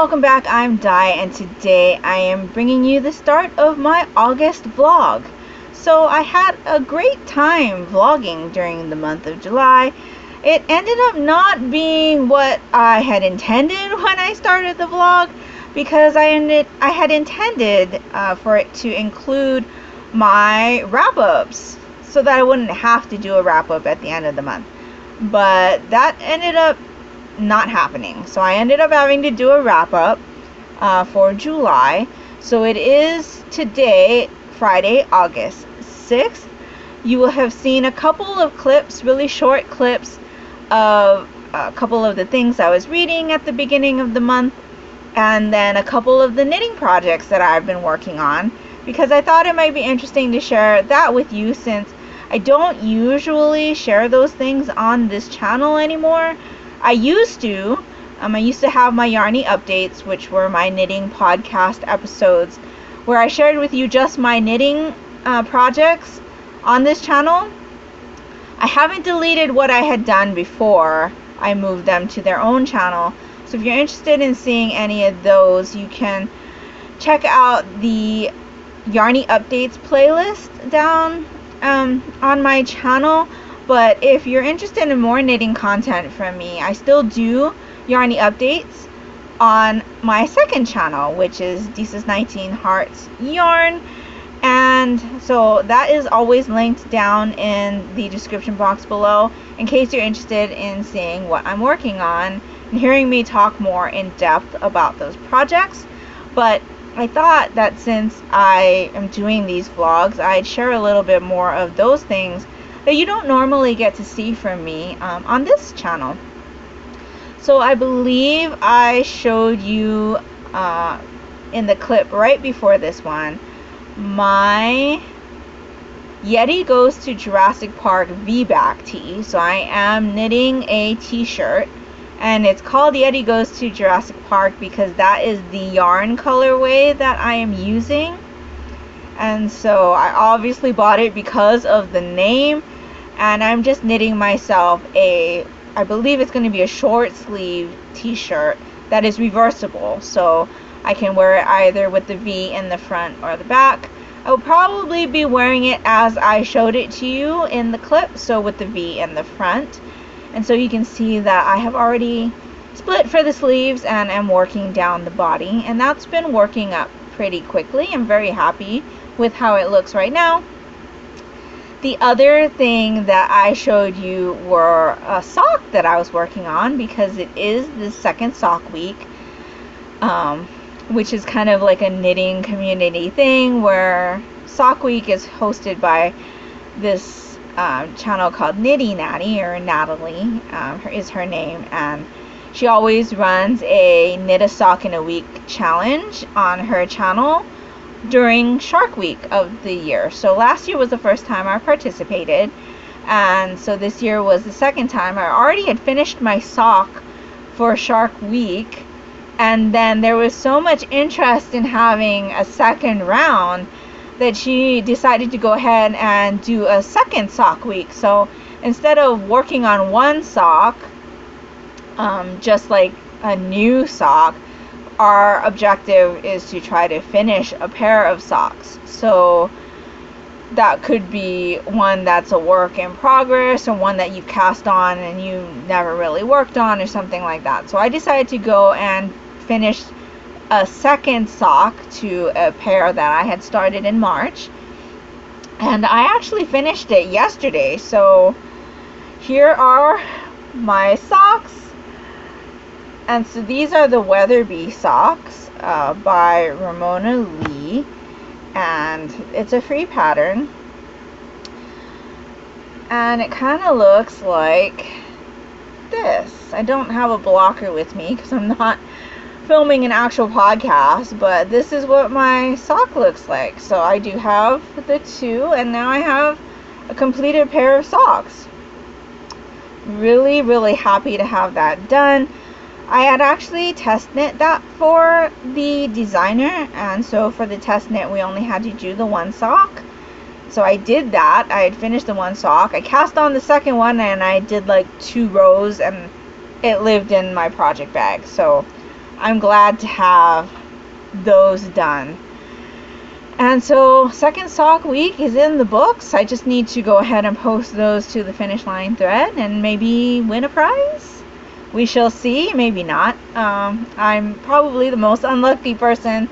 welcome back. I'm Di, and today I am bringing you the start of my August vlog. So I had a great time vlogging during the month of July. It ended up not being what I had intended when I started the vlog, because I had intended for it to include my wrap-ups so that I wouldn't have to do a wrap-up at the end of the month. But that ended up not happening, so I ended up having to do a wrap-up for July. So it is today, Friday, August 6th. You will have seen a couple of clips, really short clips, of a couple of the things I was reading at the beginning of the month, and then a couple of the knitting projects that I've been working on, because I thought it might be interesting to share that with you, since I don't usually share those things on this channel anymore. I used to have my Yarny updates, which were my knitting podcast episodes, where I shared with you just my knitting projects on this channel. I haven't deleted what I had done before I moved them to their own channel. So if you're interested in seeing any of those, you can check out the Yarny updates playlist down on my channel. But if you're interested in more knitting content from me, I still do Yarny updates on my second channel, which is Disa's 19 Hearts Yarn. And so that is always linked down in the description box below, in case you're interested in seeing what I'm working on and hearing me talk more in depth about those projects. But I thought that since I am doing these vlogs, I'd share a little bit more of those things that you don't normally get to see from me on this channel. So I believe I showed you in the clip right before this one, my Yeti Goes to Jurassic Park V-back tee. So I am knitting a t-shirt, and it's called Yeti Goes to Jurassic Park because that is the yarn colorway that I am using. And so I obviously bought it because of the name, and I'm just knitting myself I believe it's going to be a short sleeve t-shirt that is reversible, so I can wear it either with the V in the front or the back. I will probably be wearing it as I showed it to you in the clip, so with the V in the front. And so you can see that I have already split for the sleeves and am working down the body, and that's been working up pretty quickly. I'm very happy with how it looks right now. The other thing that I showed you were a sock that I was working on, because it is the second sock week, which is kind of like a knitting community thing, where sock week is hosted by this channel called Knitty Natty, or Natalie is her name, and she always runs a knit a sock in a week challenge on her channel during Shark Week of the year. So last year was the first time I participated, and so this year was the second time. I already had finished my sock for Shark Week, and then there was so much interest in having a second round that she decided to go ahead and do a second sock week. So instead of working on one sock, just like a new sock, our objective is to try to finish a pair of socks. So that could be one that's a work in progress, or one that you cast on and you never really worked on, or something like that. So I decided to go and finish a second sock to a pair that I had started in March, and I actually finished it yesterday. So here are my socks. And so these are the Weatherby socks by Ramona Lee, and it's a free pattern, and it kind of looks like this. I don't have a blocker with me because I'm not filming an actual podcast, but this is what my sock looks like. So I do have the two, and now I have a completed pair of socks. Really, really happy to have that done. I had actually test knit that for the designer, and so for the test knit we only had to do the one sock. So I did that. I had finished the one sock. I cast on the second one, and I did like 2 rows, and it lived in my project bag. So I'm glad to have those done. And so second sock week is in the books. I just need to go ahead and post those to the finish line thread and maybe win a prize. We shall see, maybe not. I'm probably the most unlucky person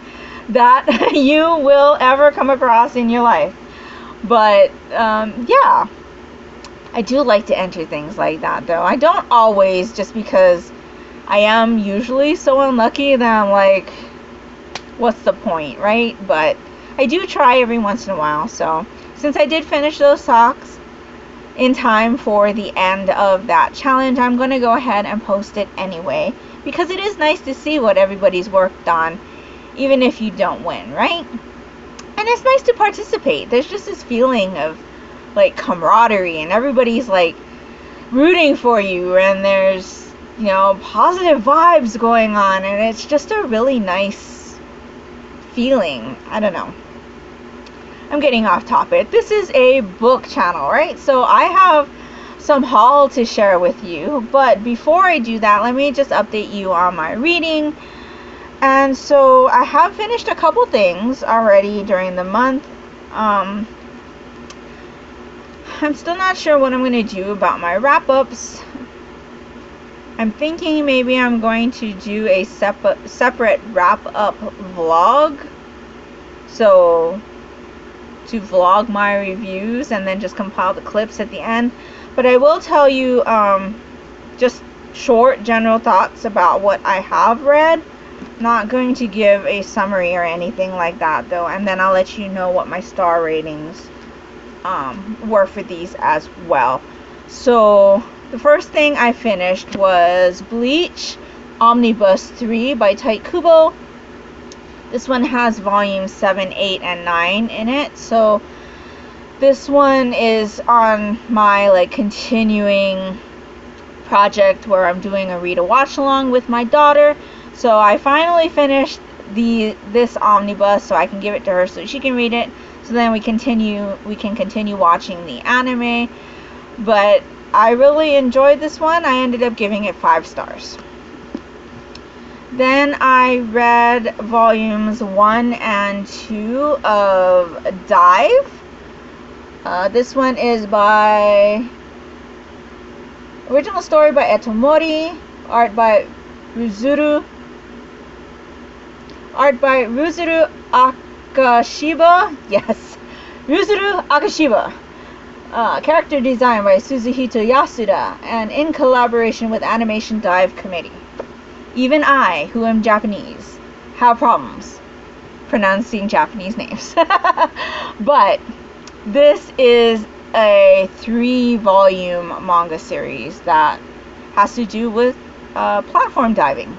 that you will ever come across in your life. But yeah, I do like to enter things like that though. I don't always, just because I am usually so unlucky that I'm like, what's the point, right? But I do try every once in a while. So since I did finish those socks in time for the end of that challenge, I'm going to go ahead and post it anyway, because it is nice to see what everybody's worked on, even if you don't win, right? And it's nice to participate. There's just this feeling of like camaraderie, and everybody's like rooting for you, and there's, you know, positive vibes going on, and it's just a really nice feeling. I don't know. I'm getting off topic. This is a book channel, right? So I have some haul to share with you. But before I do that, let me just update you on my reading. And so I have finished a couple things already during the month. I'm still not sure what I'm going to do about my wrap-ups. I'm thinking maybe I'm going to do a separate wrap-up vlog. So to vlog my reviews and then just compile the clips at the end. But I will tell you just short general thoughts about what I have read. Not going to give a summary or anything like that though, and then I'll let you know what my star ratings were for these as well. So the first thing I finished was Bleach Omnibus 3 by Tite Kubo. This one has volumes 7, 8, and 9 in it. So this one is on my like continuing project where I'm doing a read a watch along with my daughter. So I finally finished this omnibus so I can give it to her so she can read it. So then we can continue watching the anime. But I really enjoyed this one. I ended up giving it 5 stars. Then I read volumes 1 and 2 of Dive. This one is by original story by Etomori, art by Ruzuru Akashiba. Yes, Ruzuru Akashiba. Character design by Suzuhito Yasuda, and in collaboration with Animation Dive Committee. Even I, who am Japanese, have problems pronouncing Japanese names. But this is a 3-volume manga series that has to do with platform diving.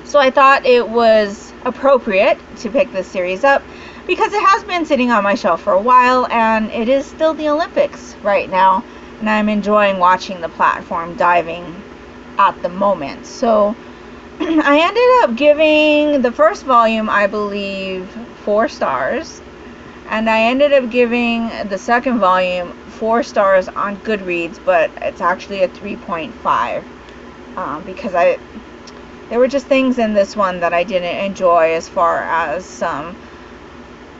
So I thought it was appropriate to pick this series up because it has been sitting on my shelf for a while, and it is still the Olympics right now, and I'm enjoying watching the platform diving at the moment. So I ended up giving the first volume, I believe, 4 stars, and I ended up giving the second volume 4 stars on Goodreads, but it's actually a 3.5 because there were just things in this one that I didn't enjoy, as far as some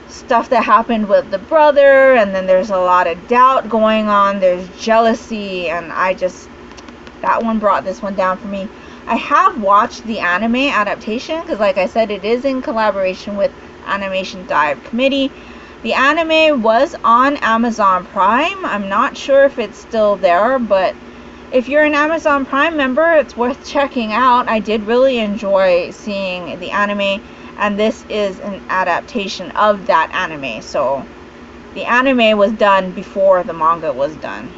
stuff that happened with the brother, and then there's a lot of doubt going on, there's jealousy, and that one brought this one down for me. I have watched the anime adaptation because, like I said, it is in collaboration with Animation Dive Committee. The anime was on Amazon Prime. I'm not sure if it's still there, but if you're an Amazon Prime member, it's worth checking out. I did really enjoy seeing the anime, and this is an adaptation of that anime. So the anime was done before the manga was done.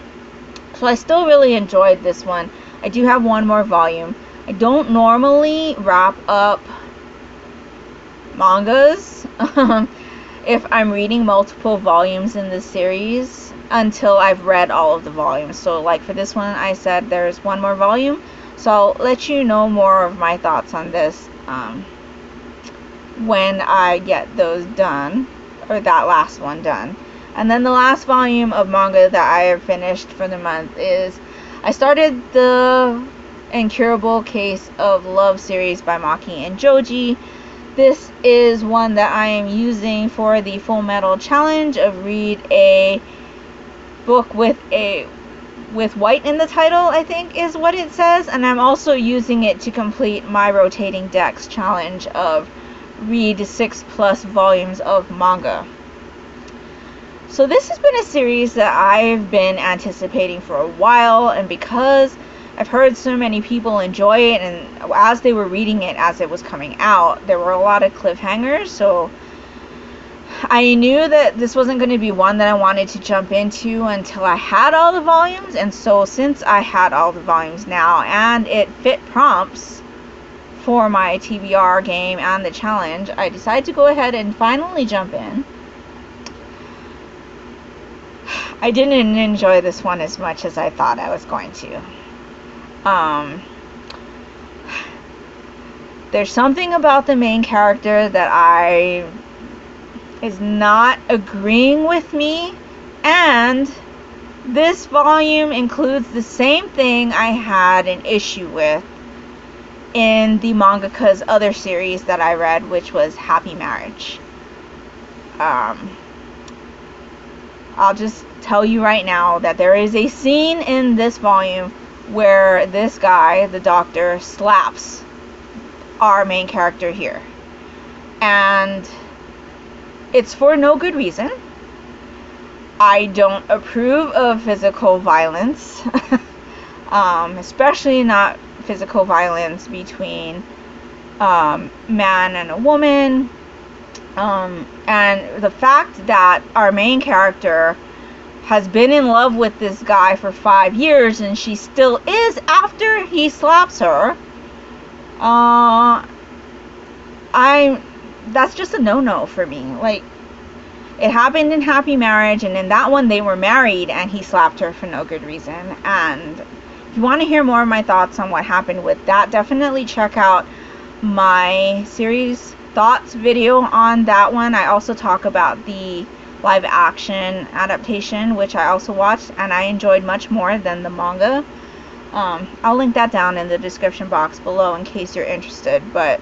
So I still really enjoyed this one. I do have one more volume. I don't normally wrap up mangas if I'm reading multiple volumes in this series until I've read all of the volumes. So like for this one, I said there's one more volume. So I'll let you know more of my thoughts on this when I get those done, or that last one done. And then the last volume of manga that I have finished for the month is, I started the Incurable Case of Love series by Maki and Joji. This is one that I am using for the Full Metal Challenge of read a book with white in the title, I think is what it says, and I'm also using it to complete my rotating decks challenge of read 6+ volumes of manga. So this has been a series that I've been anticipating for a while, and because I've heard so many people enjoy it, and as they were reading it as it was coming out, there were a lot of cliffhangers, so I knew that this wasn't going to be one that I wanted to jump into until I had all the volumes. And so since I had all the volumes now and it fit prompts for my TBR game and the challenge, I decided to go ahead and finally jump in. I didn't enjoy this one as much as I thought I was going to. There's something about the main character that is not agreeing with me, and this volume includes the same thing I had an issue with in the mangaka's other series that I read, which was Happy Marriage. I'll just tell you right now that there is a scene in this volume where this guy, the doctor, slaps our main character here, and it's for no good reason. I don't approve of physical violence, especially not physical violence between man and a woman. And the fact that our main character has been in love with this guy for 5 years and she still is after he slaps her, that's just a no-no for me. Like, it happened in Happy Marriage, and in that one they were married and he slapped her for no good reason. And if you want to hear more of my thoughts on what happened with that, definitely check out my series thoughts video on that one. I also talk about the live action adaptation, which I also watched and I enjoyed much more than the manga. I'll link that down in the description box below in case you're interested. But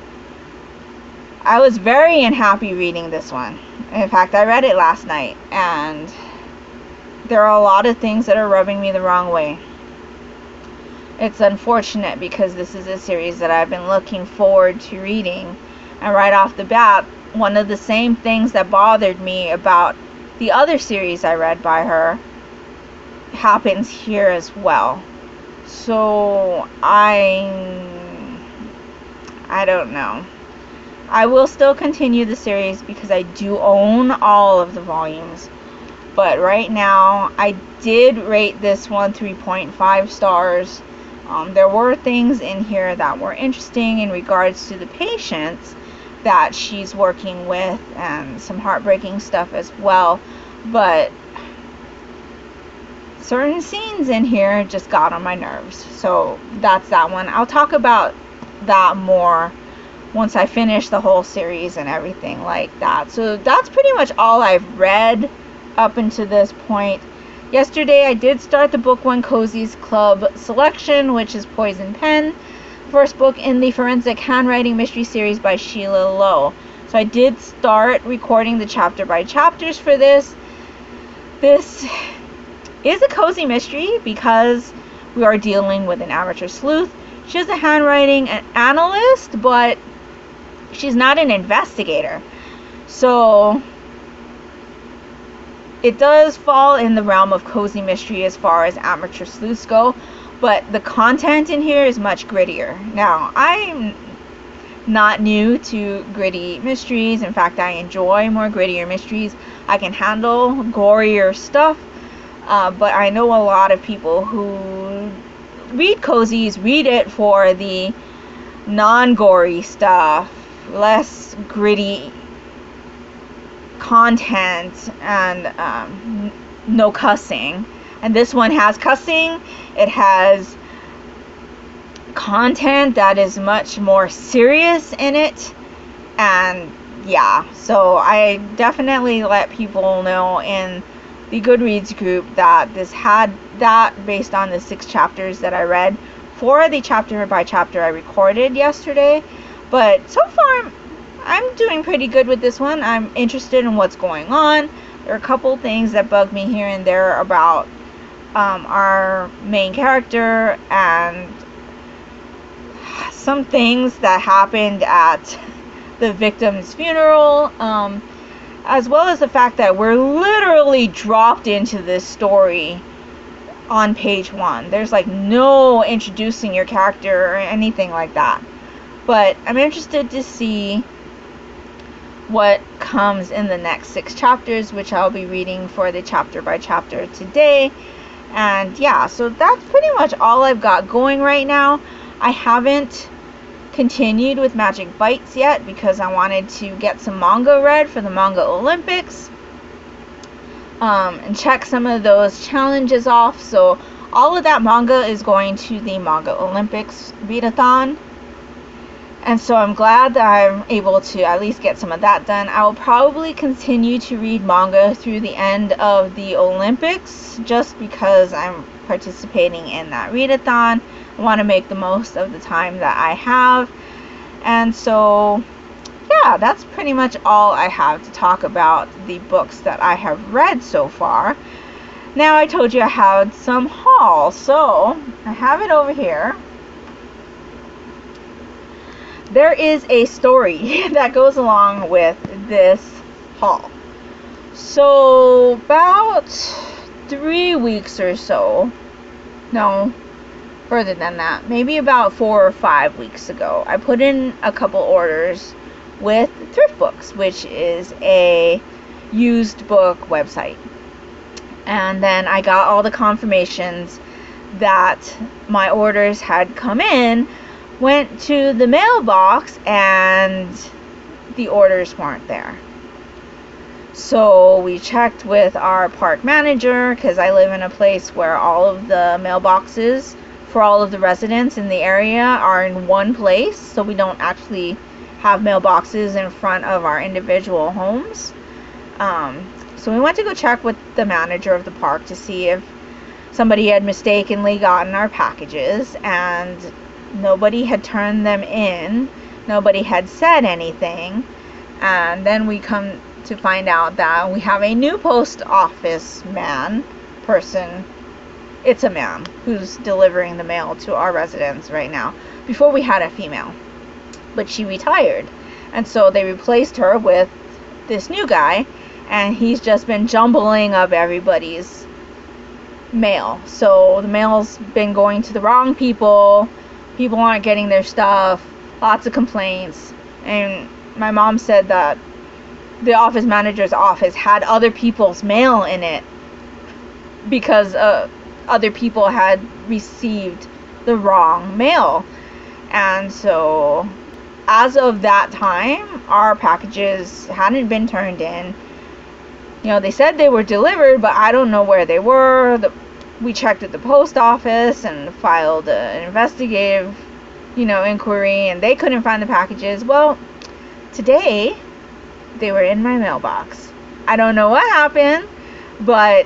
I was very unhappy reading this one. In fact, I read it last night, and there are a lot of things that are rubbing me the wrong way. It's unfortunate because this is a series that I've been looking forward to reading, and right off the bat, one of the same things that bothered me about the other series I read by her happens here as well. So I don't know. I will still continue the series because I do own all of the volumes. But right now, I did rate this one 3.5 stars. There were things in here that were interesting in regards to the patients that she's working with, and some heartbreaking stuff as well. But certain scenes in here just got on my nerves. So that's that one. I'll talk about that more once I finish the whole series and everything like that. So that's pretty much all I've read up until this point. Yesterday I did start the Book One Cozies Club selection, which is Poison Pen, first book in the Forensic Handwriting Mystery series by Sheila Lowe. So I did start recording the chapter by chapters for this. This is a cozy mystery because we are dealing with an amateur sleuth. She's a handwriting analyst, but she's not an investigator. So it does fall in the realm of cozy mystery as far as amateur sleuths go, but the content in here is much grittier. Now, I'm not new to gritty mysteries. In fact, I enjoy more grittier mysteries. I can handle gorier stuff, but I know a lot of people who read cozies read it for the non-gory stuff, less gritty content, and no cussing. And this one has cussing. It has content that is much more serious in it, and yeah, so I definitely let people know in the Goodreads group that this had that based on the 6 chapters that I read for the chapter by chapter I recorded yesterday. But so far, I'm doing pretty good with this one. I'm interested in what's going on. There are a couple things that bug me here and there about our main character, and some things that happened at the victim's funeral, as well as the fact that we're literally dropped into this story on page 1. There's like no introducing your character or anything like that. But I'm interested to see what comes in the next 6 chapters, which I'll be reading for the chapter by chapter today. And yeah, so that's pretty much all I've got going right now. I haven't continued with Magic Bites yet because I wanted to get some manga read for the Manga Olympics, and check some of those challenges off. So all of that manga is going to the Manga Olympics readathon. And so I'm glad that I'm able to at least get some of that done. I will probably continue to read manga through the end of the Olympics just because I'm participating in that readathon. I want to make the most of the time that I have. And so, yeah, that's pretty much all I have to talk about the books that I have read so far. Now, I told you I had some haul, so I have it over here. There is a story that goes along with this haul. So about 3 weeks or so, no, further than that, maybe about 4 or 5 weeks ago, I put in a couple orders with Thrift Books, which is a used book website. And then I got all the confirmations that my orders had come in, went to the mailbox, and the orders weren't there. So we checked with our park manager, because I live in a place where all of the mailboxes for all of the residents in the area are in one place, so we don't actually have mailboxes in front of our individual homes. So we went to go check with the manager of the park to see if somebody had mistakenly gotten our packages, and nobody had turned them in. Nobody had said anything. And then we come to find out that we have a new post office person. It's a man who's delivering the mail to our residents right now. Before we had a female, but she retired. And so they replaced her with this new guy, and he's just been jumbling up everybody's mail. So the mail's been going to the wrong people. People aren't getting their stuff, lots of complaints. And my mom said that the office manager's office had other people's mail in it because other people had received the wrong mail. And so as of that time, our packages hadn't been turned in. You know, they said they were delivered, but I don't know where they were. We checked at the post office and filed an investigative, inquiry, and they couldn't find the packages. Well, today, they were in my mailbox. I don't know what happened, but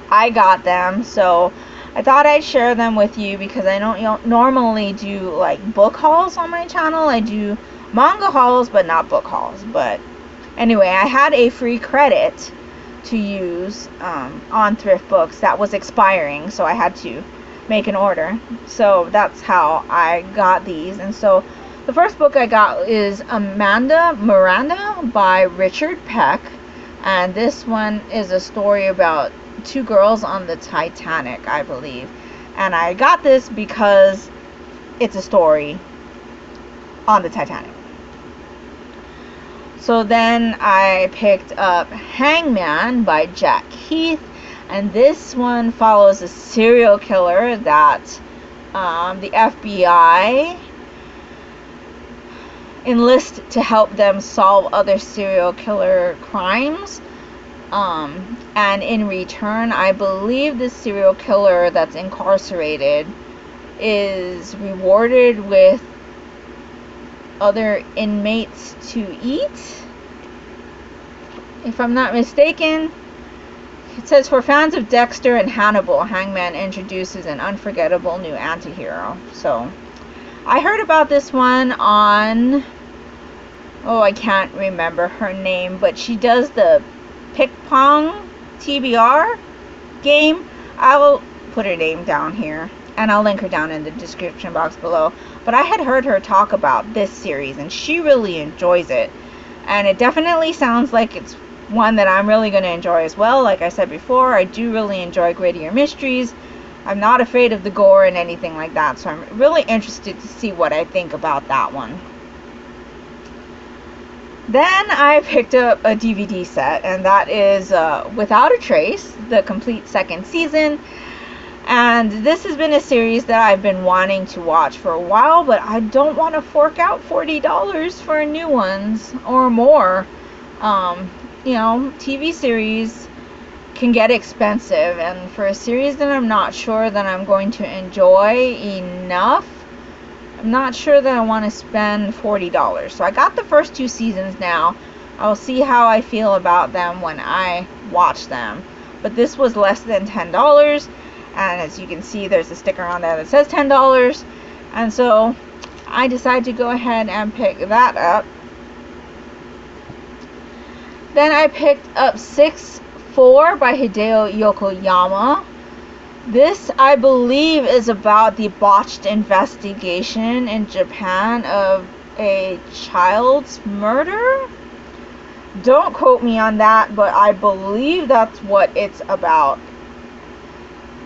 I got them, so I thought I'd share them with you because I don't normally do, like, book hauls on my channel. I do manga hauls, but not book hauls. But anyway, I had a free credit to use on Thrift Books that was expiring, so I had to make an order. So that's how I got these. And so the first book I got is Miranda by Richard Peck, and this one is a story about 2 girls on the Titanic, I believe. And I got this because it's a story on the Titanic. So then I picked up Hangman by Jack Heath, and this one follows a serial killer that the FBI enlist to help them solve other serial killer crimes. And in return, I believe the serial killer that's incarcerated is rewarded with other inmates to eat, if I'm not mistaken. It says, for fans of Dexter and Hannibal, Hangman introduces an unforgettable new anti-hero. So I heard about this one on, I can't remember her name, but she does the Pick Pong TBR game. I will put her name down here, and I'll link her down in the description box below. But I had heard her talk about this series, and she really enjoys it. And it definitely sounds like it's one that I'm really going to enjoy as well. Like I said before, I do really enjoy grittier mysteries. I'm not afraid of the gore and anything like that, so I'm really interested to see what I think about that one. Then I picked up a DVD set, and that is Without a Trace, the complete second season. And this has been a series that I've been wanting to watch for a while, but I don't want to fork out $40 for new ones or more. TV series can get expensive, and for a series that I'm not sure that I'm going to enjoy enough, I'm not sure that I want to spend $40. So I got the first 2 seasons now. I'll see how I feel about them when I watch them. But this was less than $10, and as you can see, there's a sticker on there that says $10. And so I decided to go ahead and pick that up. Then I picked up 6-4 by Hideo Yokoyama. This, I believe, is about the botched investigation in Japan of a child's murder. Don't quote me on that, but I believe that's what it's about.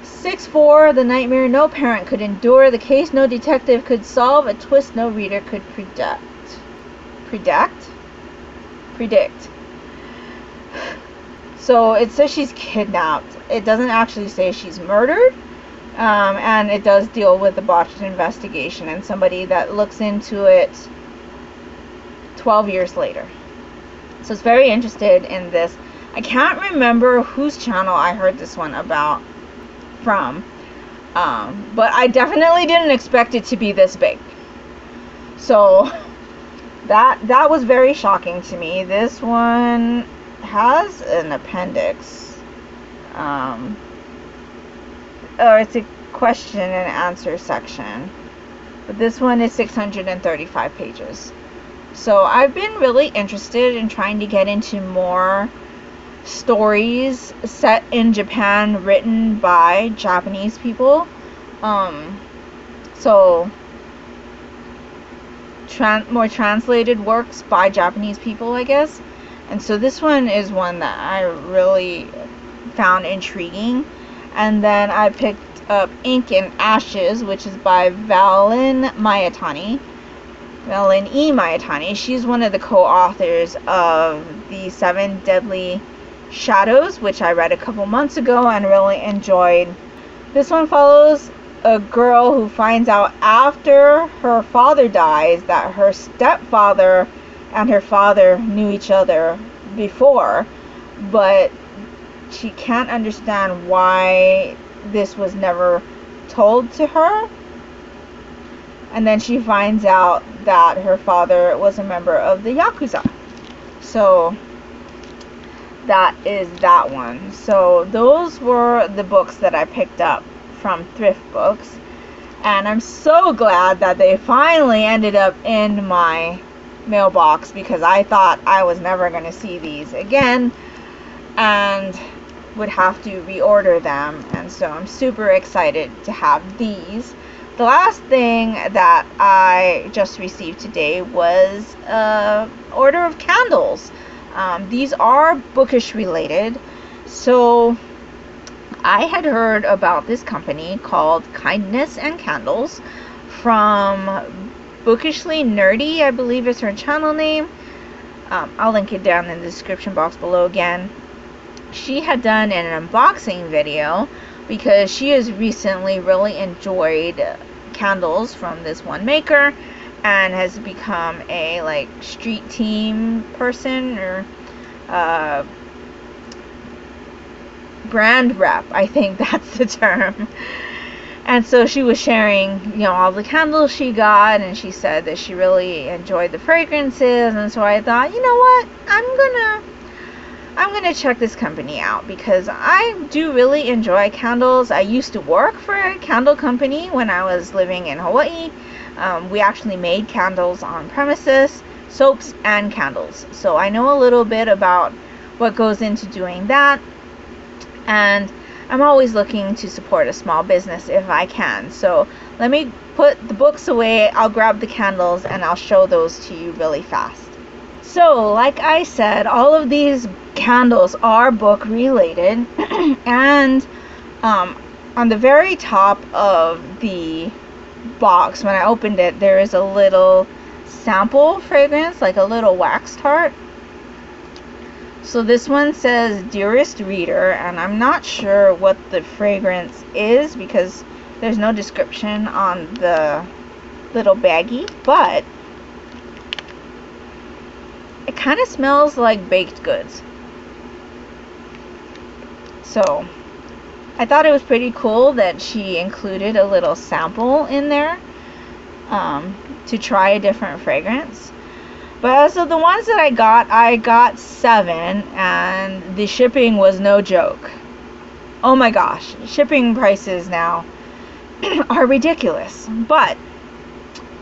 6-4, the nightmare no parent could endure, the case no detective could solve, a twist no reader could predict. So it says she's kidnapped. It doesn't actually say she's murdered. And it does deal with the botched investigation and somebody that looks into it 12 years later. So it's very interested in this. I can't remember whose channel I heard this one about from. But I definitely didn't expect it to be this big. So that was very shocking to me. This one has an appendix, or it's a question and answer section, but this one is 635 pages. So I've been really interested in trying to get into more stories set in Japan written by Japanese people. So more translated works by Japanese people, I guess. And so this one is one that I really found intriguing. And then I picked up Ink and Ashes, which is by Valen E. Mayatani. She's one of the co-authors of the 7 Deadly Shadows, which I read a couple months ago and really enjoyed. This one follows a girl who finds out after her father dies that her stepfather and her father knew each other before, but she can't understand why this was never told to her. And then she finds out that her father was a member of the Yakuza. So that is that one. So those were the books that I picked up from Thrift Books, and I'm so glad that they finally ended up in my mailbox, because I thought I was never going to see these again and would have to reorder them. And so I'm super excited to have these. The last thing that I just received today was an order of candles. These are bookish related. So I had heard about this company called Kindness and Candles from Bookishly Nerdy, I believe is her channel name. I'll link it down in the description box below again. She had done an unboxing video because she has recently really enjoyed candles from this one maker and has become a street team person, or brand rep, I think that's the term. And so she was sharing, all the candles she got, and she said that she really enjoyed the fragrances. And so I thought, you know what, I'm going to check this company out because I do really enjoy candles. I used to work for a candle company when I was living in Hawaii. We actually made candles on premises, soaps and candles. So I know a little bit about what goes into doing that. And I'm always looking to support a small business if I can. So let me put the books away. I'll grab the candles and I'll show those to you really fast. So, like I said, all of these candles are book related. And on the very top of the box, when I opened it, there is a little sample fragrance, like a little wax tart. So this one says Dearest Reader, and I'm not sure what the fragrance is because there's no description on the little baggie, but it kind of smells like baked goods. So I thought it was pretty cool that she included a little sample in there to try a different fragrance. But as of the ones that I got 7, and the shipping was no joke. Oh my gosh, shipping prices now are ridiculous. But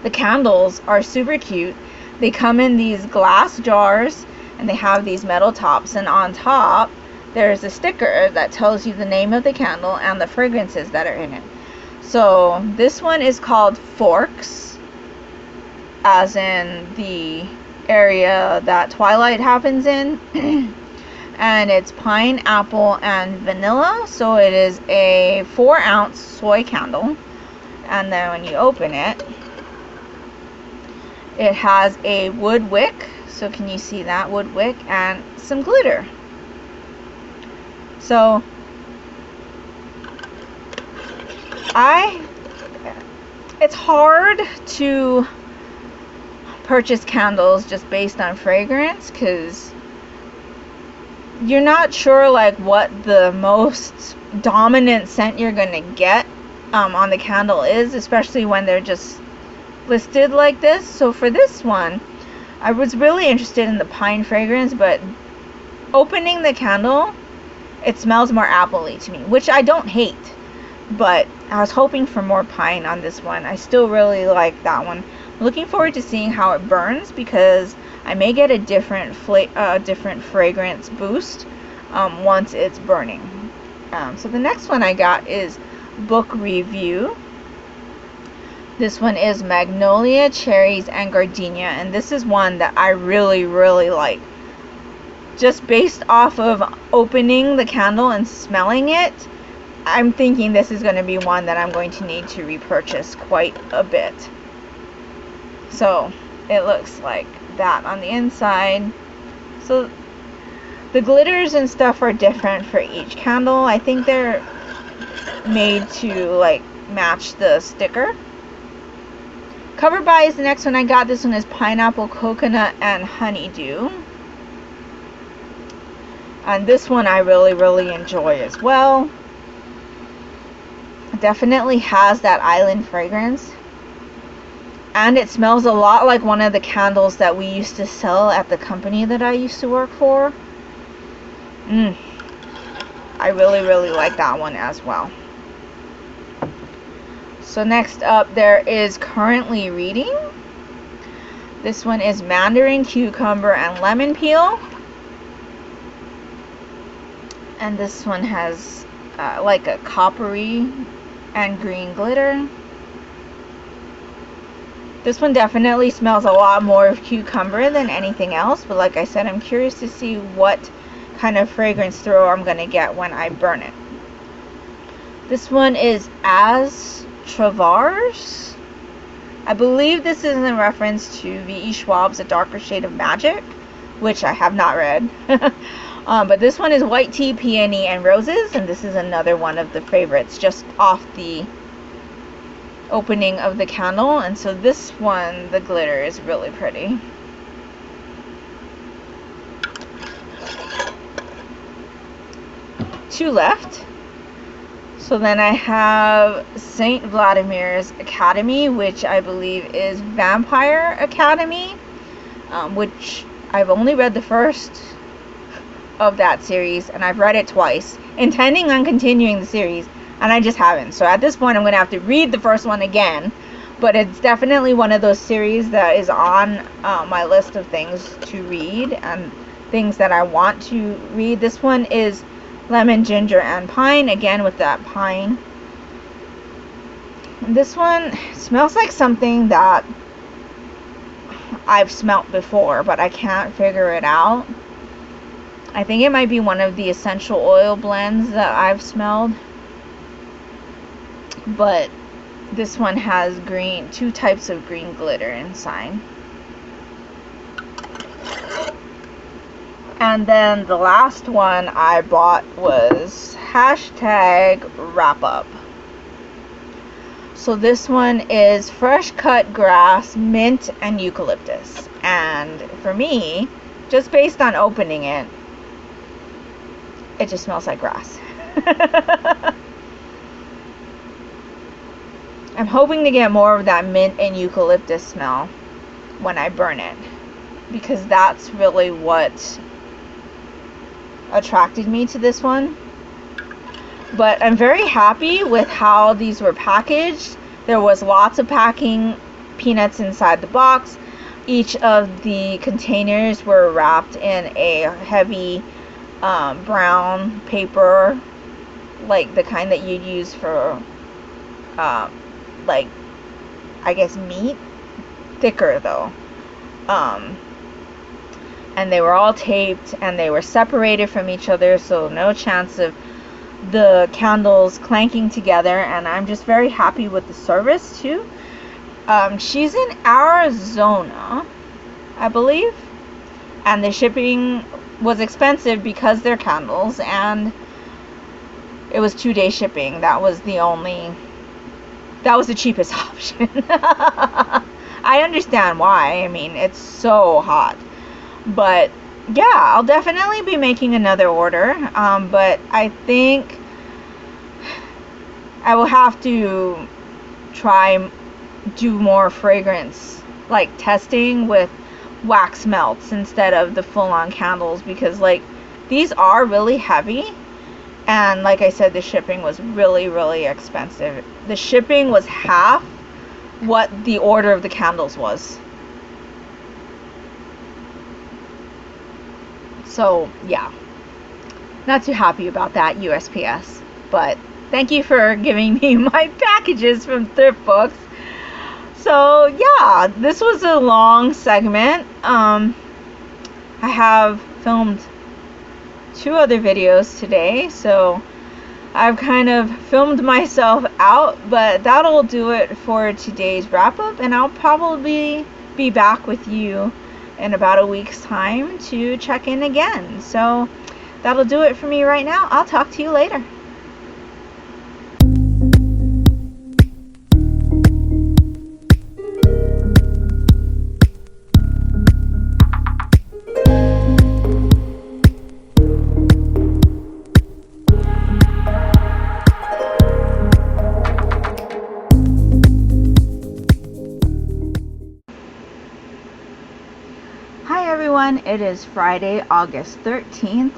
the candles are super cute. They come in these glass jars and they have these metal tops, and on top there's a sticker that tells you the name of the candle and the fragrances that are in it. So this one is called Forks, as in the area that Twilight happens in. And it's pineapple and vanilla. So it is a 4-ounce soy candle. And then when you open it, it has a wood wick. So can you see that wood wick? And some glitter. So it's hard to purchase candles just based on fragrance because you're not sure like what the most dominant scent you're gonna get on the candle is, especially when they're just listed like this. So for this one, I was really interested in the pine fragrance, but opening the candle, it smells more appley to me, which I don't hate, but I was hoping for more pine on this one. I still really like that one. I'm looking forward to seeing how it burns because I may get a different fragrance boost once it's burning. So the next one I got is Book Review. This one is Magnolia, Cherries, and Gardenia, and this is one that I really, really like. Just based off of opening the candle and smelling it, I'm thinking this is going to be one that I'm going to need to repurchase quite a bit. So it looks like that on the inside. So the glitters and stuff are different for each candle. I think they're made to like match the sticker. Cover By is the next one I got. This one is Pineapple, Coconut, and Honeydew. And this one I really, really enjoy as well. It definitely has that island fragrance. And it smells a lot like one of the candles that we used to sell at the company that I used to work for. I really, really like that one as well. So next up there is Currently Reading. This one is Mandarin, Cucumber, and Lemon Peel. And this one has like a coppery and green glitter. This one definitely smells a lot more of cucumber than anything else, but like I said, I'm curious to see what kind of fragrance throw I'm going to get when I burn it. This one is As Travars. I believe this is in reference to V.E. Schwab's A Darker Shade of Magic, which I have not read. But this one is White Tea, Peony, and Roses, and this is another one of the favorites just off the opening of the candle. And so this one, the glitter is really pretty. Two left. So then I have St. Vladimir's Academy, which I believe is Vampire Academy, which I've only read the first of that series, and I've read it twice, intending on continuing the series, and I just haven't. So at this point, I'm going to have to read the first one again. But it's definitely one of those series that is on my list of things to read and things that I want to read. This one is Lemon, Ginger, and Pine, again with that pine. This one smells like something that I've smelt before, but I can't figure it out. I think it might be one of the essential oil blends that I've smelled. But this one has green, 2 types of green glitter inside. And then the last one I bought was #wrap-up. So this one is fresh cut grass, mint, and eucalyptus. And for me, just based on opening it, it just smells like grass. I'm hoping to get more of that mint and eucalyptus smell when I burn it, because that's really what attracted me to this one. But I'm very happy with how these were packaged. There was lots of packing peanuts inside the box. Each of the containers were wrapped in a heavy brown paper, like the kind that you'd use for like, I guess, meat. Thicker though. And they were all taped, and they were separated from each other, so no chance of the candles clanking together. And I'm just very happy with the service too. She's in Arizona, I believe, and the shipping was expensive because they're candles, and it was 2-day shipping. That was the cheapest option. I understand why. I mean, it's so hot. But yeah, I'll definitely be making another order. But I think I will have to do more fragrance, like testing with wax melts instead of the full-on candles, because like these are really heavy, and like I said, the shipping was really, really expensive. The shipping was half what the order of the candles was. So yeah, not too happy about that, USPS. But thank you for giving me my packages from Thrift Books. So yeah, this was a long segment. I have filmed 2 other videos today, so I've kind of filmed myself out, but that'll do it for today's wrap-up, and I'll probably be back with you in about a week's time to check in again. So that'll do it for me right now. I'll talk to you later. Hi everyone, it is Friday, August 13th.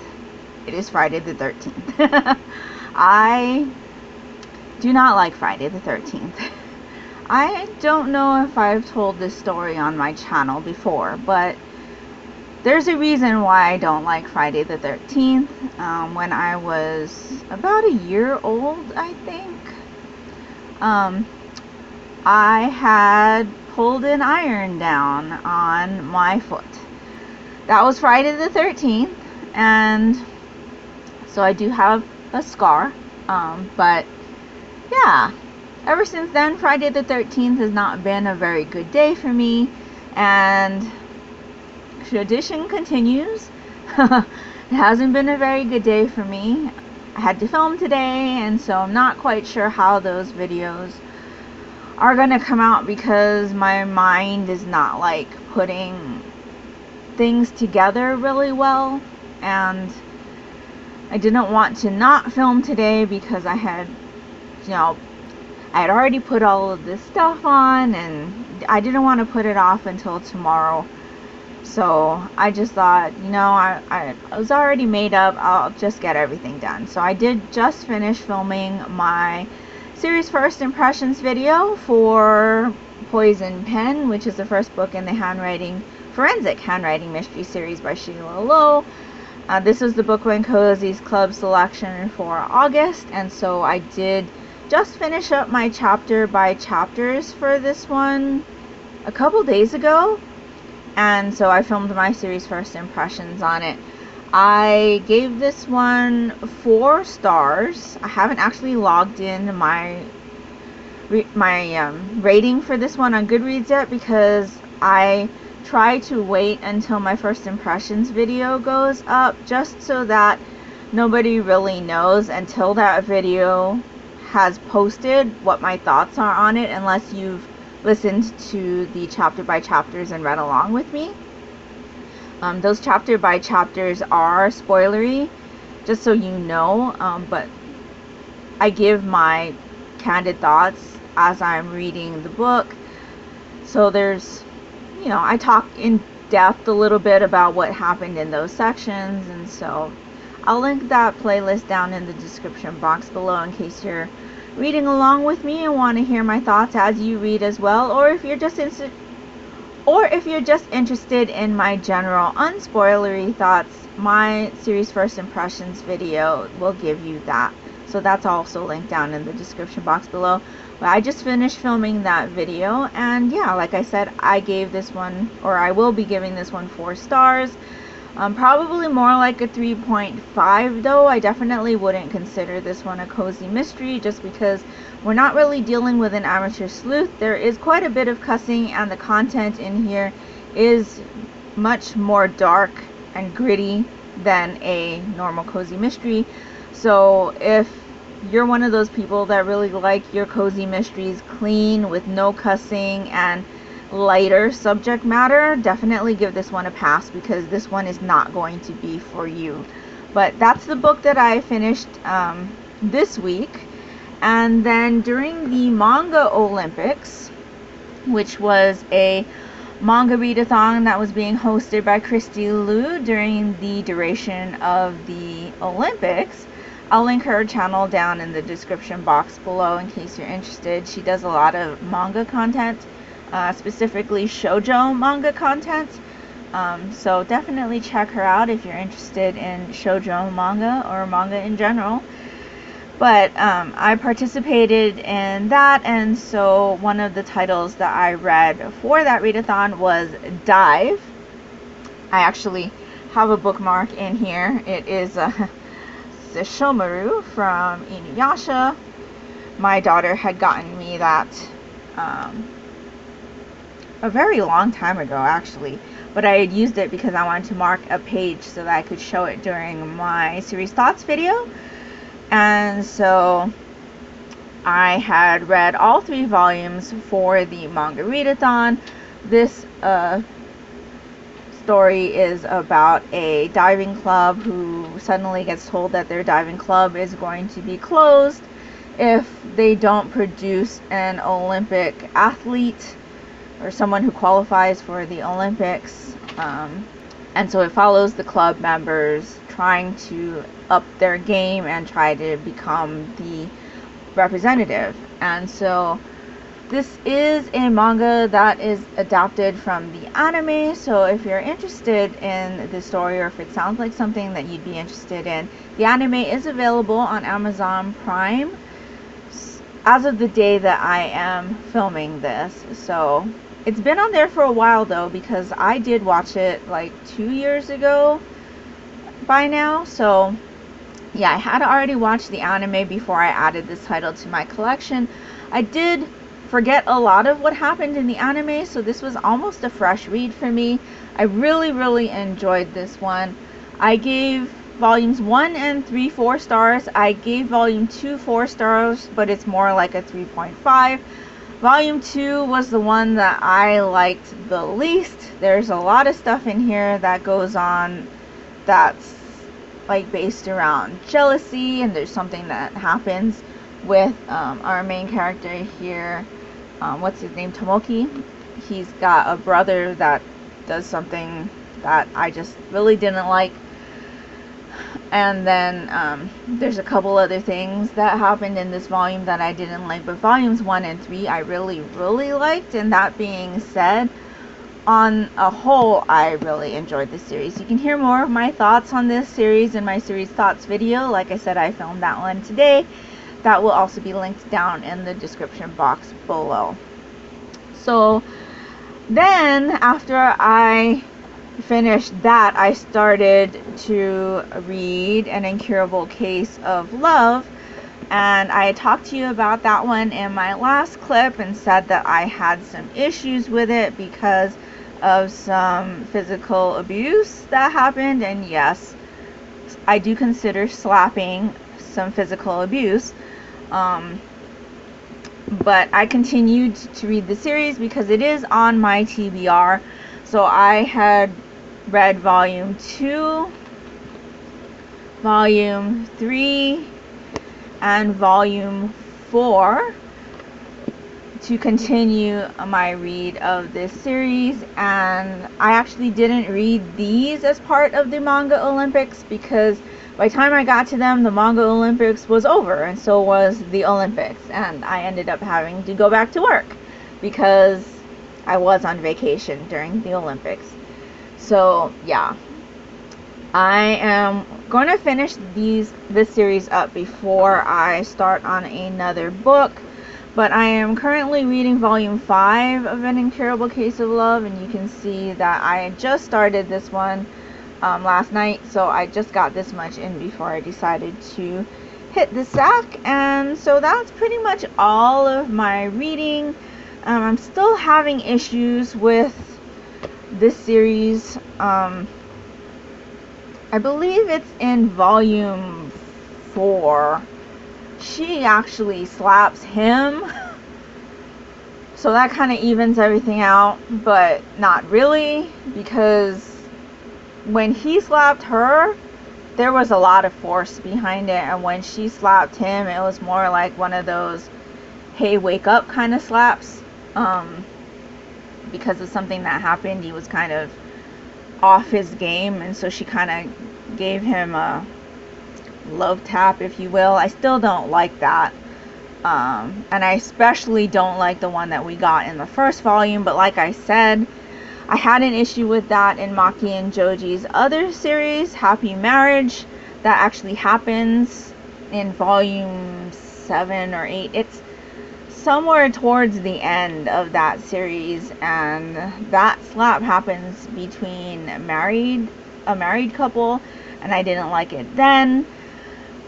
It is Friday the 13th. I do not like Friday the 13th. I don't know if I've told this story on my channel before, but there's a reason why I don't like Friday the 13th. When I was about a year old, I think, I had pulled an iron down on my foot. That was Friday the 13th, and so I do have a scar, but yeah, ever since then, Friday the 13th has not been a very good day for me, and tradition continues. It hasn't been a very good day for me. I had to film today, and so I'm not quite sure how those videos are gonna come out, because my mind is not like putting things together really well, and I didn't want to not film today because I had already put all of this stuff on, and I didn't want to put it off until tomorrow So I just thought, I was already made up, I'll just get everything done. So I did just finish filming my series first impressions video for Poison Pen, which is the first book in the forensic handwriting mystery series by Sheila Lowe. This was the Book and Cozies Club selection for August, and so I did just finish up my chapter by chapters for this one a couple days ago, and so I filmed my series first impressions on it. I gave this one 4 stars. I haven't actually logged in my rating for this one on Goodreads yet, because I try to wait until my first impressions video goes up, just so that nobody really knows until that video has posted what my thoughts are on it, unless you've listened to the chapter by chapters and read along with me. Those chapter by chapters are spoilery, just so you know, but I give my candid thoughts as I'm reading the book. So there's, I talk in depth a little bit about what happened in those sections, and so I'll link that playlist down in the description box below in case you're reading along with me and want to hear my thoughts as you read as well, or if you're just interested in my general unspoilery thoughts, my series first impressions video will give you that. So that's also linked down in the description box below. But I just finished filming that video, and yeah, like I said, I gave this one, or I will be giving this one 4 stars. Probably more like a 3.5 though. I definitely wouldn't consider this one a cozy mystery, just because we're not really dealing with an amateur sleuth. There is quite a bit of cussing, and the content in here is much more dark and gritty than a normal cozy mystery. So if you're one of those people that really like your cozy mysteries clean with no cussing and lighter subject matter, definitely give this one a pass, because this one is not going to be for you. But that's the book that I finished this week. And then during the Manga Olympics, which was a manga readathon that was being hosted by Christy Liu during the duration of the Olympics, I'll link her channel down in the description box below in case you're interested. She does a lot of manga content, specifically shoujo manga content. So definitely check her out if you're interested in shoujo manga or manga in general. But I participated in that, and so one of the titles that I read for that readathon was Dive. I actually have a bookmark in here. It is Shomaru from Inuyasha. My daughter had gotten me that a very long time ago, actually, but I had used it because I wanted to mark a page so that I could show it during my series thoughts video. And so I had read all 3 volumes for the manga readathon. This story is about a diving club who suddenly gets told that their diving club is going to be closed if they don't produce an Olympic athlete or someone who qualifies for the Olympics. And so it follows the club members trying to up their game and try to become the representative. And so this is a manga that is adapted from the anime, so if you're interested in the story, or if it sounds like something that you'd be interested in, the anime is available on Amazon Prime as of the day that I am filming this. So it's been on there for a while though, because I did watch it like 2 years ago by now. So yeah, I had already watched the anime before I added this title to my collection. I did forget a lot of what happened in the anime, so this was almost a fresh read for me. I really enjoyed this one. I gave volumes 1 and 3 4 stars. I gave volume 2 4 stars, but it's more like a 3.5. Volume 2 was the one that I liked the least. There's a lot of stuff in here that goes on that's like based around jealousy, and there's something that happens with our main character here. What's his name? Tomoki. He's got a brother that does something that I just really didn't like. And then there's a couple other things that happened in this volume that I didn't like, but volumes 1 and 3 I really liked. And that being said, on a whole, I really enjoyed this series. You can hear more of my thoughts on this series in my series thoughts video. Like I said, I filmed that one today. That will also be linked down in the description box below. So then after I finished that, I started to read An Incurable Case of Love, and I talked to you about that one in my last clip and said that I had some issues with it because of some physical abuse that happened. And yes, I do consider slapping some physical abuse, but I continued to read the series because it is on my TBR. So I had read volume 2, volume 3, and volume 4 to continue my read of this series. And I actually didn't read these as part of the Manga Olympics because by the time I got to them, the Manga Olympics was over, and so was the Olympics, and I ended up having to go back to work because I was on vacation during the Olympics. So yeah, I am going to finish this series up before I start on another book. But I am currently reading volume 5 of An Incurable Case of Love, and you can see that I just started this one last night, so I just got this much in before I decided to hit the sack. And so that's pretty much all of my reading. I'm still having issues with this series. I believe it's in volume 4. She actually slaps him, so that kind of evens everything out, but not really, because when he slapped her, there was a lot of force behind it, and when she slapped him, it was more like one of those hey, wake up kind of slaps. Because of something that happened, he was kind of off his game, and so she kind of gave him a love tap, if you will. I still don't like that, and I especially don't like the one that we got in the first volume. But like I said, I had an issue with that in Maki and Joji's other series, Happy Marriage. That actually happens in volume 7 or 8. It's somewhere towards the end of that series, and that slap happens between a married couple, and I didn't like it then.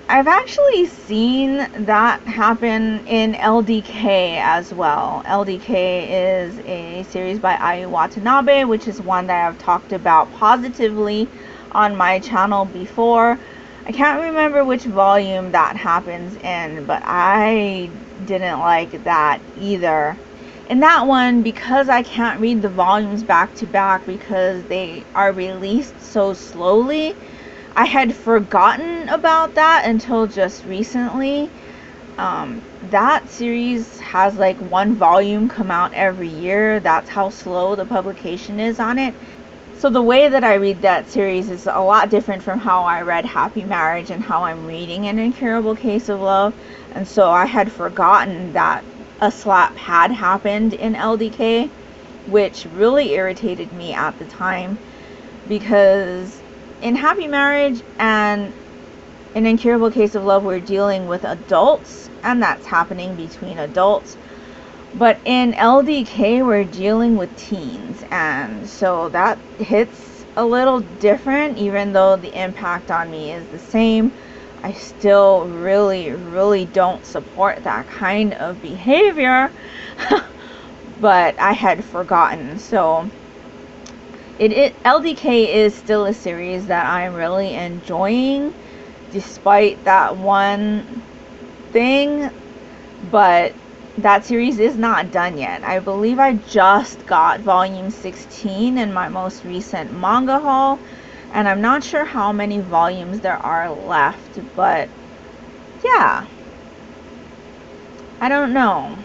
I've actually seen that happen in LDK as well. LDK is a series by Ayu Watanabe, which is one that I've talked about positively on my channel before. I can't remember which volume that happens in, but I didn't like that either. In that one, because I can't read the volumes back to back because they are released so slowly, I had forgotten about that until just recently. That series has like one volume come out every year. That's how slow the publication is on it. So the way that I read that series is a lot different from how I read Happy Marriage and how I'm reading An Incurable Case of Love. And so I had forgotten that a slap had happened in LDK, which really irritated me at the time, because in Happy Marriage and An Incurable Case of Love, we're dealing with adults, and that's happening between adults. But in LDK, we're dealing with teens, and so that hits a little different. Even though the impact on me is the same, I still really don't support that kind of behavior. But I had forgotten. So LDK is still a series that I'm really enjoying, despite that one thing. But that series is not done yet. I believe I just got volume 16 in my most recent manga haul, and I'm not sure how many volumes there are left, but yeah, I don't know.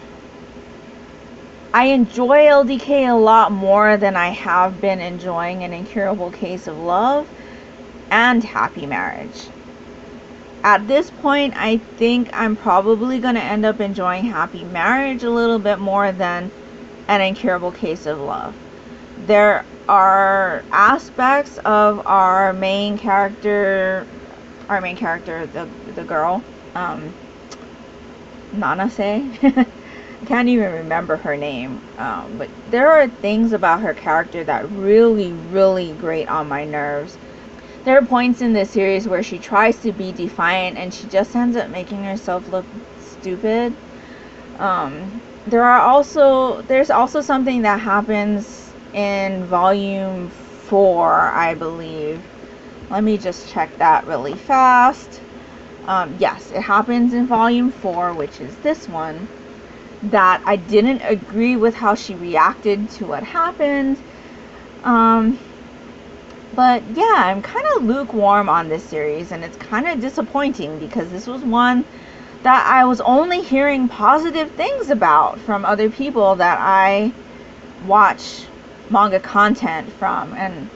I enjoy LDK a lot more than I have been enjoying An Incurable Case of Love and Happy Marriage. At this point, I think I'm probably going to end up enjoying Happy Marriage a little bit more than An Incurable Case of Love. There are aspects of our main character, the girl, Nanase. I can't even remember her name, but there are things about her character that really grate on my nerves. There are points in this series where she tries to be defiant and she just ends up making herself look stupid. There's also something that happens in volume 4, I believe. Let me just check that really fast. Yes, it happens in volume 4, which is this one, that I didn't agree with how she reacted to what happened. But yeah, I'm kind of lukewarm on this series, and it's kind of disappointing because this was one that I was only hearing positive things about from other people that I watch manga content from, and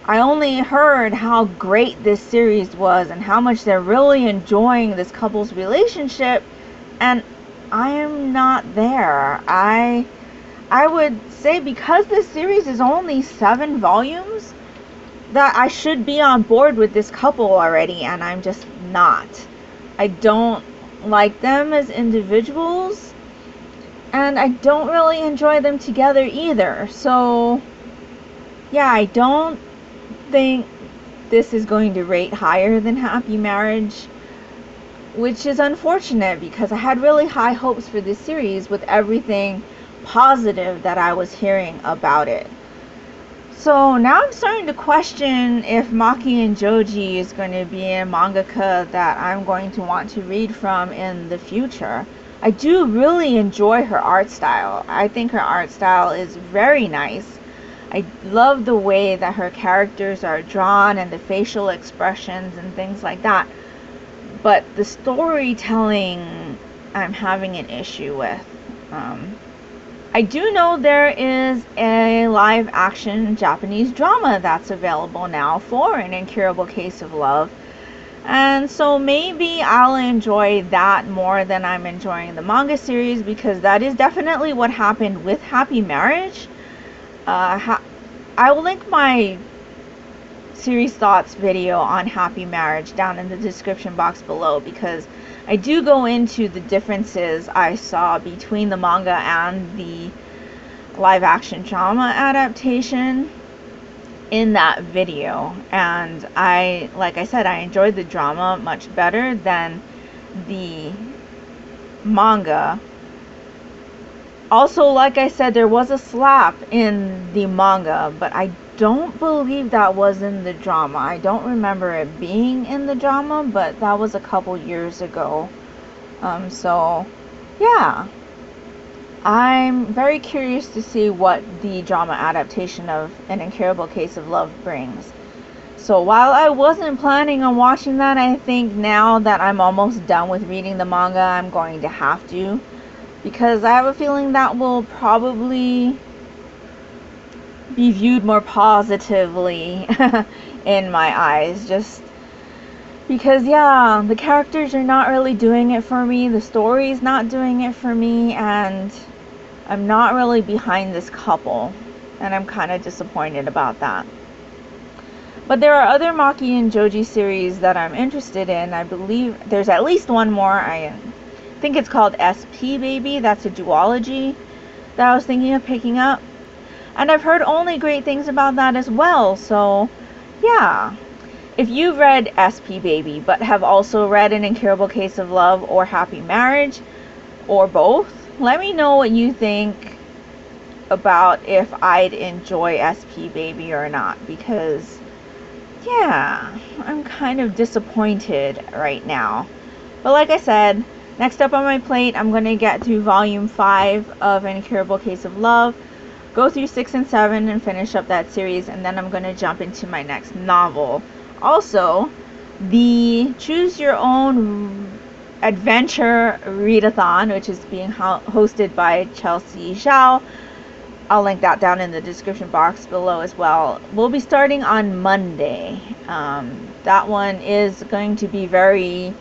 I only heard how great this series was and how much they're really enjoying this couple's relationship, and I am not there. I would say because this series is only 7 volumes, that I should be on board with this couple already, and I'm just not. I don't like them as individuals, and I don't really enjoy them together either. So yeah, I don't think this is going to rate higher than Happy Marriage, which is unfortunate because I had really high hopes for this series with everything positive that I was hearing about it. So now I'm starting to question if Maki and Joji is going to be a mangaka that I'm going to want to read from in the future. I do really enjoy her art style. I think her art style is very nice. I love the way that her characters are drawn and the facial expressions and things like that. But the storytelling, I'm having an issue with. I do know there is a live action Japanese drama that's available now for An Incurable Case of Love. And so maybe I'll enjoy that more than I'm enjoying the manga series, because that is definitely what happened with Happy Marriage. I will link my series thoughts video on Happy Marriage down in the description box below, because I do go into the differences I saw between the manga and the live action drama adaptation in that video, and like I said, I enjoyed the drama much better than the manga. Also, like I said, there was a slap in the manga, but I don't believe that was in the drama. I don't remember it being in the drama, but that was a couple years ago. So yeah, I'm very curious to see what the drama adaptation of An Incurable Case of Love brings. So while I wasn't planning on watching that, I think now that I'm almost done with reading the manga, I'm going to have to, because I have a feeling that will probably be viewed more positively in my eyes, just because, yeah, the characters are not really doing it for me, the story's not doing it for me, and I'm not really behind this couple, and I'm kind of disappointed about that. But there are other Maki and Joji series that I'm interested in. I believe there's at least one more. I think it's called SP Baby. That's a duology that I was thinking of picking up. And I've heard only great things about that as well. So, yeah. If you've read SP Baby, but have also read An Incurable Case of Love or Happy Marriage, or both, let me know what you think about if I'd enjoy SP Baby or not. Because, yeah, I'm kind of disappointed right now. But like I said, next up on my plate, I'm going to get through Volume 5 of An Incurable Case of Love, go through 6 and 7 and finish up that series, and then I'm going to jump into my next novel. Also, the Choose Your Own adventure readathon, which is being hosted by Chelsea Zhao. I'll link that down in the description box below as well. We'll be starting on Monday. That one is going to be very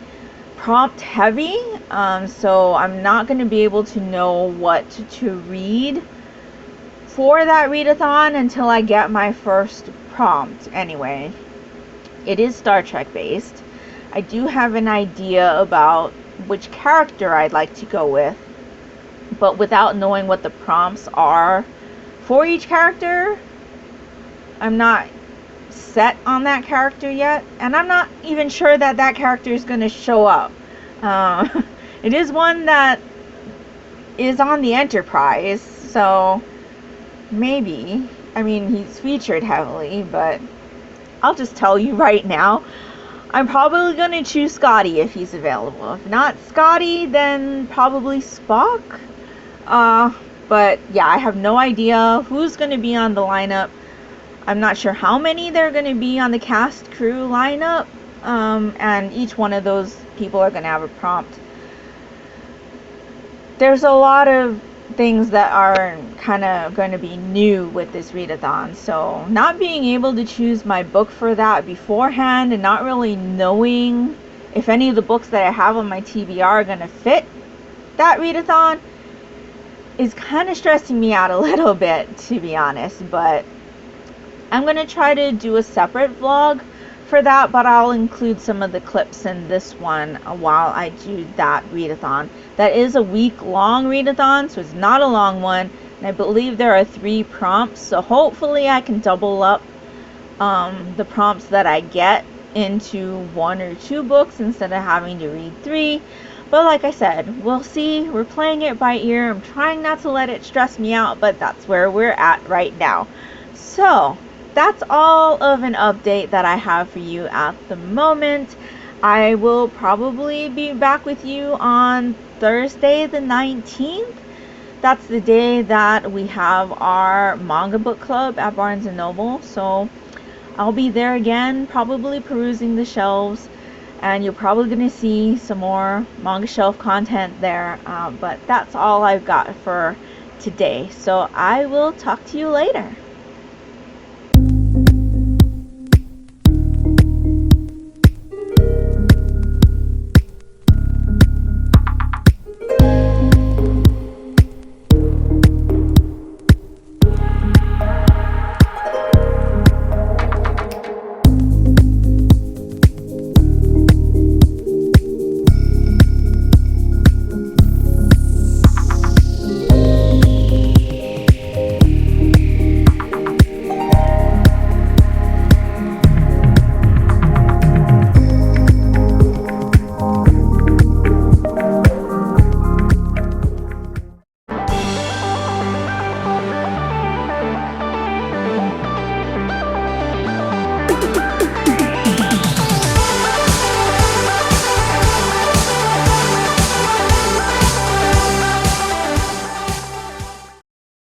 prompt heavy, so I'm not going to be able to know what to read for that readathon until I get my first prompt. Anyway, it is Star Trek based. I do have an idea about which character I'd like to go with, but without knowing what the prompts are for each character, I'm not set on that character yet, and I'm not even sure that that character is going to show up. It is one that is on the Enterprise, so maybe. I mean, he's featured heavily, but I'll just tell you right now, I'm probably going to choose Scotty if he's available. If not Scotty, then probably Spock. But yeah, I have no idea who's going to be on the lineup. I'm not sure how many there are going to be on the cast crew lineup. And each one of those people are going to have a prompt. There's a lot of things that are kind of going to be new with this readathon, so not being able to choose my book for that beforehand and not really knowing if any of the books that I have on my TBR are going to fit that readathon is kind of stressing me out a little bit, to be honest. But I'm going to try to do a separate vlog for that, but I'll include some of the clips in this one while I do that readathon. That is a week-long readathon, so it's not a long one, and I believe there are 3 prompts, so hopefully I can double up the prompts that I get into 1 or 2 books instead of having to read 3. But like I said, we'll see. We're playing it by ear. I'm trying not to let it stress me out, but that's where we're at right now. So that's all of an update that I have for you at the moment. I will probably be back with you on Thursday the 19th. That's the day that we have our manga book club at Barnes & Noble. So I'll be there again, probably perusing the shelves. And you're probably going to see some more manga shelf content there. But that's all I've got for today. So I will talk to you later.